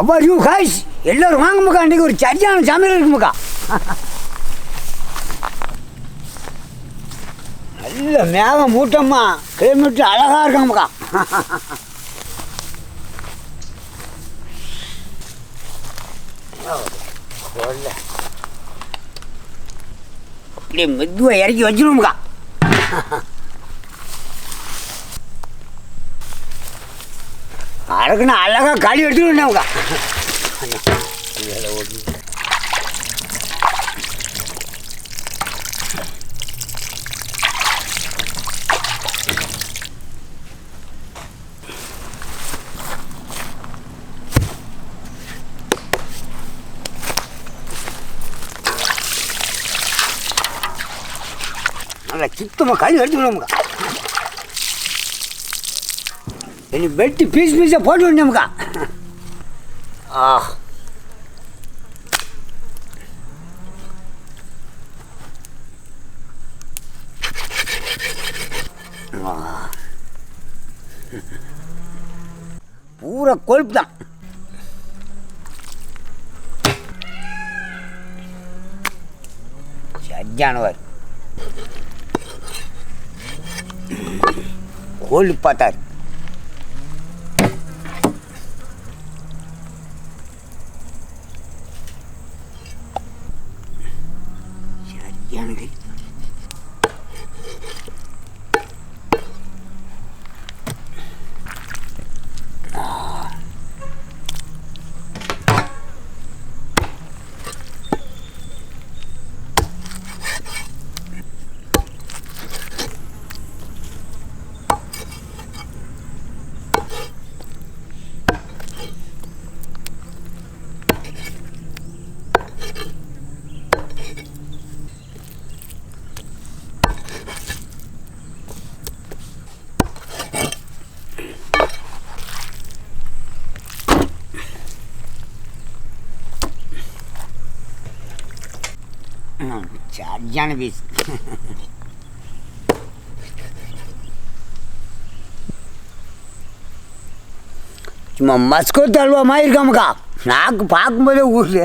அப்பா you guys எல்லோரும் வாங்க முக்கா, இன்றைக்கி ஒரு சரியான சமையல் இருக்கு முக்கா. நல்ல மேகம் மூட்டம்மா, கிளைமேட் அழகாக இருக்காங்க முக்கா. அப்படியே மெதுவாக இறக்கி வச்சிருவோம்க்கா. அதுக்குன்னு அழகாக களி எடுத்துக்கணும்க்கா. நல்லா சுத்தமாக களி எடுத்துக்கணும்க்கா. இனி வெட்டி பீஸ் பீஸாக போட்டு வேண்டியமுக்கா. பூரா கொழுப்பு தான். சரியானவர் கோழி பார்த்தார். சரியான கை. சரியான பீஸ். சும்மா மஸ்கோ தல்வா மாதிரி இருக்காமக்கா, நாக்கு பார்க்கும்போதே ஊர்ல.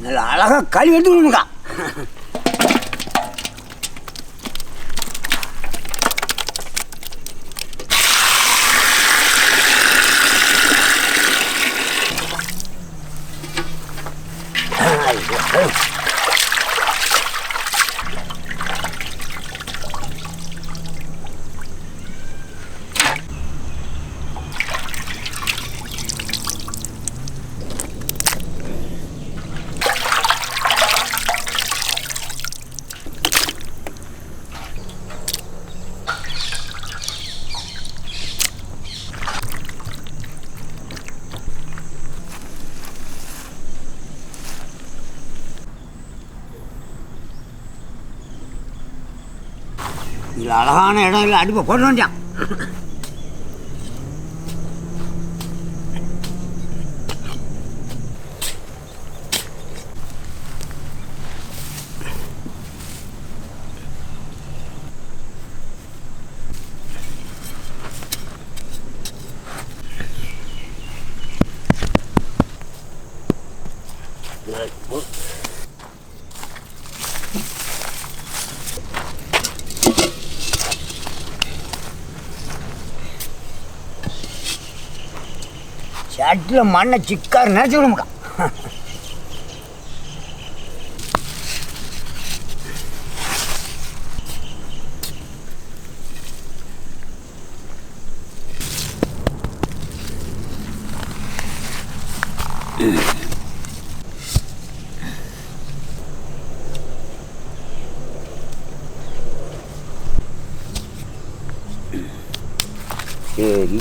நல்லா அழகாக களி எடுத்துக்கணும்க்கா. இதில் அழகான இடம் இல்லை, அடுப்பை போட்டு வேண்டாம். சட்டில் மண்ணை சிக்காரு நினச்சி விடுமுக்கா. சரி,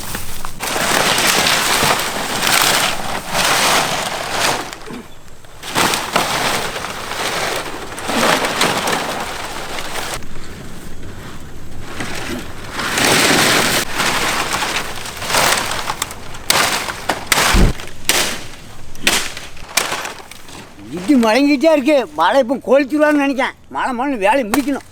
இது மழங்கிட்டே இருக்கு. மழை இப்போ கொளுத்திடுவான்னு நினைக்கிறேன். மழை வேலையை முடிக்கணும்.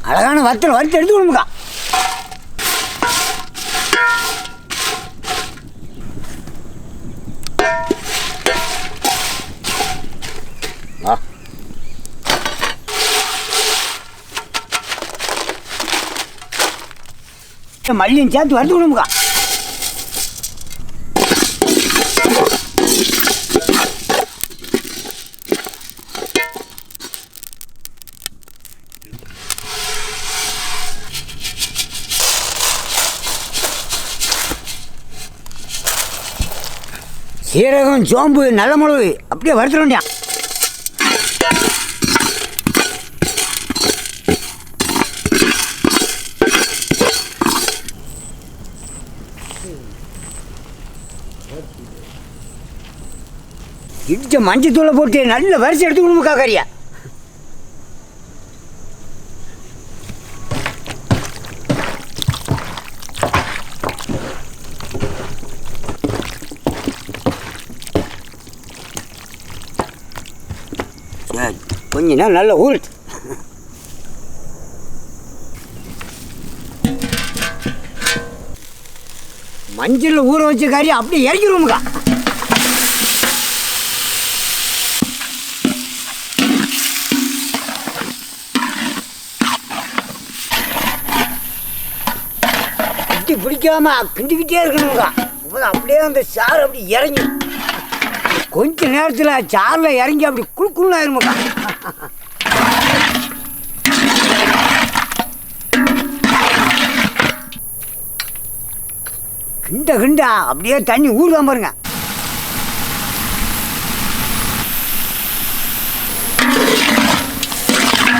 அழகான வறுத்தல் வறுத்து எடுத்து கொடுமுக்கா. மல்லியும் சேர்த்து வறுத்து கொடுமுக்கா. சீரகம், சோம்பு, நல்ல மிளகு அப்படியே வறுத்துட வேண்டியான். இடிச்ச மஞ்சத்தூளை போட்டு நல்ல வரிசை எடுத்து கொடுமுக்கா கறியா. கொஞ்ச நேரம் நல்லா ஊறுது. மஞ்சள் ஊற வச்ச கறி அப்படியே இறக்கிடுவோமுக்கா. கட்டி பிடிக்காம கிண்டிக்கிட்டே இருக்கணுமுக்கா. அப்படியே அந்த சாறு அப்படி இறங்கி கொஞ்ச நேரத்தில் சாரில் இறங்கி அப்படி குழுக்குன்னு ஆயிருமுக்கா. கிண்டா அப்படியே தண்ணி ஊறுதான் பாருங்க.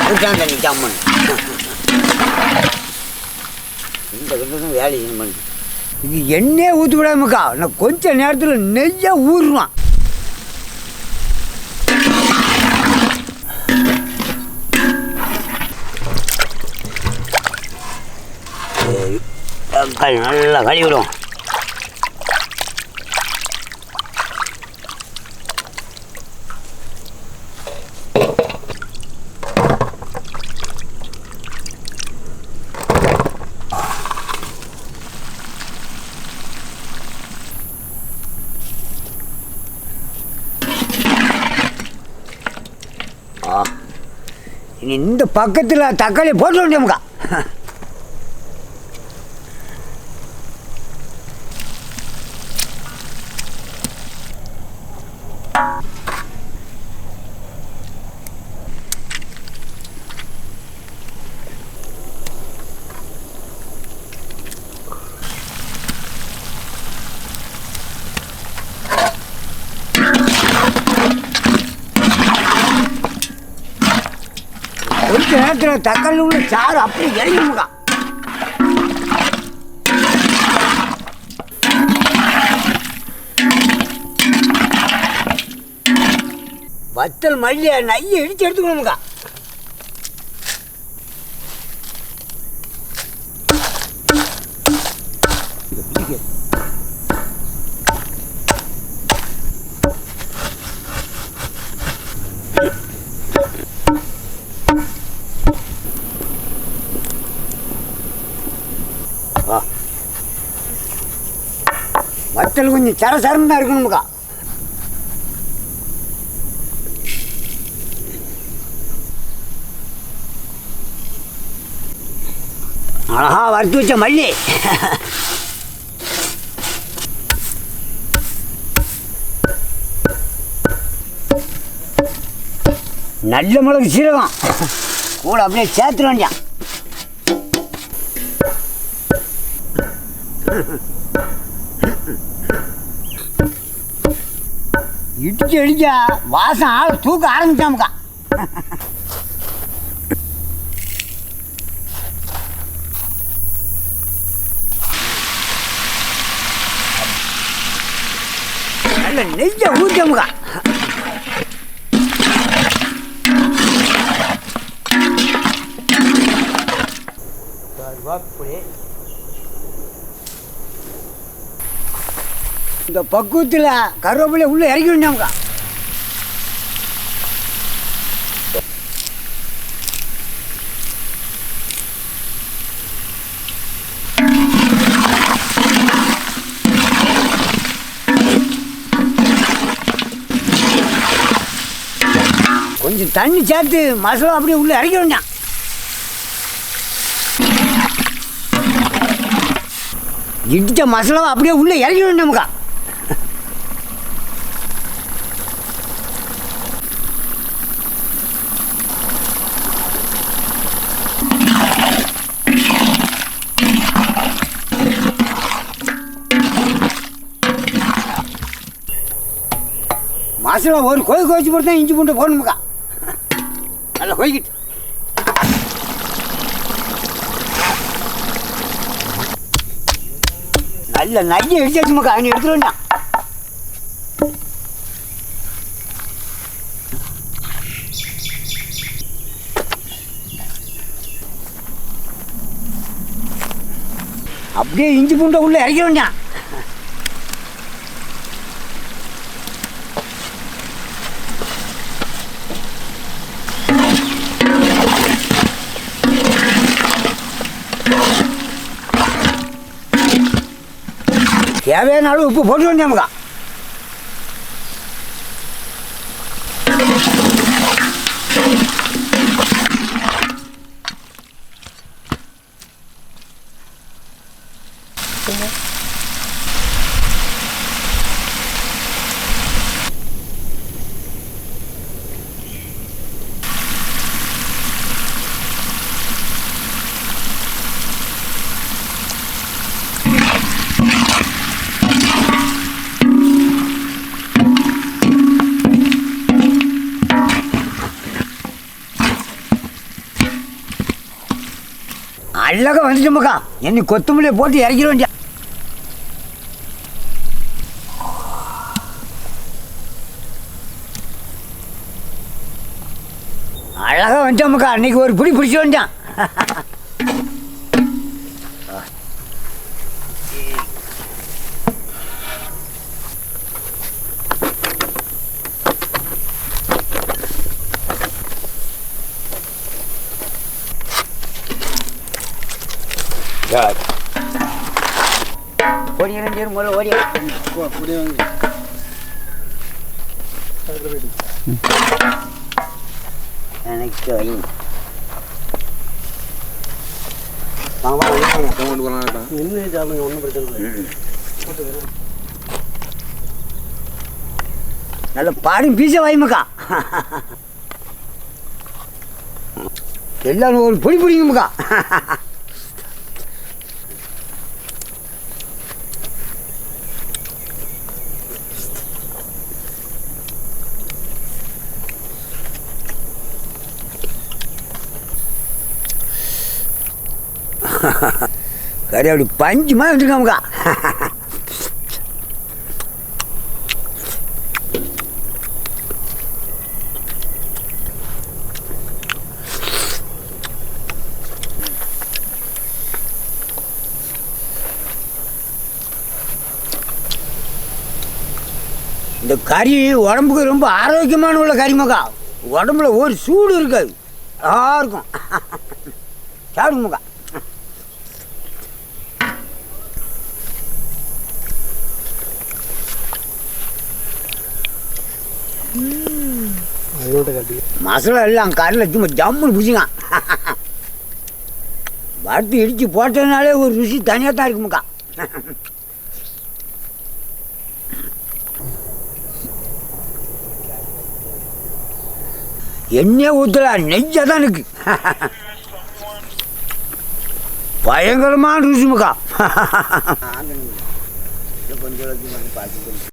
அதுதான் தண்ணி சாமன். கிண்டதான் வேலை இது பண்ணு. இது எண்ணெயே ஊற்றி விடாமக்கா. நான் கொஞ்ச நேரத்தில் நெய்யா ஊறுவான். நல்லா கழுவிடும். இனி இந்த பக்கத்தில் தக்காளி போட்டு வேண்டியமுக்கா. கொஞ்ச நேரத்தில் தக்காளி உள்ள சாறு அப்படி இறங்கிமுக்கா. வத்தல் மல்லியை நையை இடிச்சு எடுத்துக்கணுமுக்கா. வத்தல் கொஞ்சம் சரசரன்னு தான் இருக்கணுமுக்கா. அழகா வறுத்து வச்ச மல்லி, நல்ல மிளகு சீரகம் கூட அப்படியே சேர்த்துட வேண்டியான். இடிச்சு அடிச்சா வாசம் ஆள் தூக்க ஆரம்பிச்சாமுக்கா. நல்ல நெய்ய ஊற்றமுக்கா. இந்த பக்குவத்தில் கருவேப்பிலை உள்ள இறக்கி வேண்டாமுக்கா. கொஞ்சம் தண்ணி சேர்த்து மசாலா அப்படியே உள்ள இறக்கி வேண்டாம். இடிச்ச மசாலாவை அப்படியே உள்ள இறக்கி வேண்டாமுக்கா. மசாலா ஒரு கொதிச்சு போட்டு தான் இஞ்சி பூண்டு போடணுமுக்கா. நல்லா கொதிக்கிட்டு நல்ல நையை அடிச்சாச்சுமாக்கா. நீ எடுத்துட வேண்டாம். அப்படியே இஞ்சி பூண்டை உள்ள இறக்க வேண்டாம். தேவையான அளவு உப்பு போட்டு வேண்டாமுக்கா. அழகா வந்துட்டோமுக்கா. என்ன கொத்தமல்லியை போட்டு இறக்கிட வேண்டிய. அழகா வந்துட்டோமுக்கா. அன்னைக்கு ஒரு பிடி பிடிச்ச வேண்டாம். ஓடி முதல்ல ஓடி எனக்கு நல்ல பாடும் பீச வாய்முக்கா. எல்லாரும் ஒரு பொடி பிடிக்குமுக்கா. கறி அப்படி பஞ்சு மாதிரி வந்துருக்காமுக்கா. இந்த கறி உடம்புக்கு ரொம்ப ஆரோக்கியமான உள்ள கறிமக்கா. உடம்புல ஒரு சூடு இருக்காது, நல்லா இருக்கும். சாப்பிடுங்கக்கா. மசாலா எல்லாம் கறியில் சும்மா ஜம்முன்னு பிடிச்சிங்க. வறுத்து இடித்து போட்டதுனாலே ஒரு ருசி தனியாக தான் இருக்குமுக்கா. எண்ணெய் ஊற்றலாம், நெய்யாக தான் இருக்கு. பயங்கரமான ருசிமுக்கா. கொஞ்சம் பார்த்து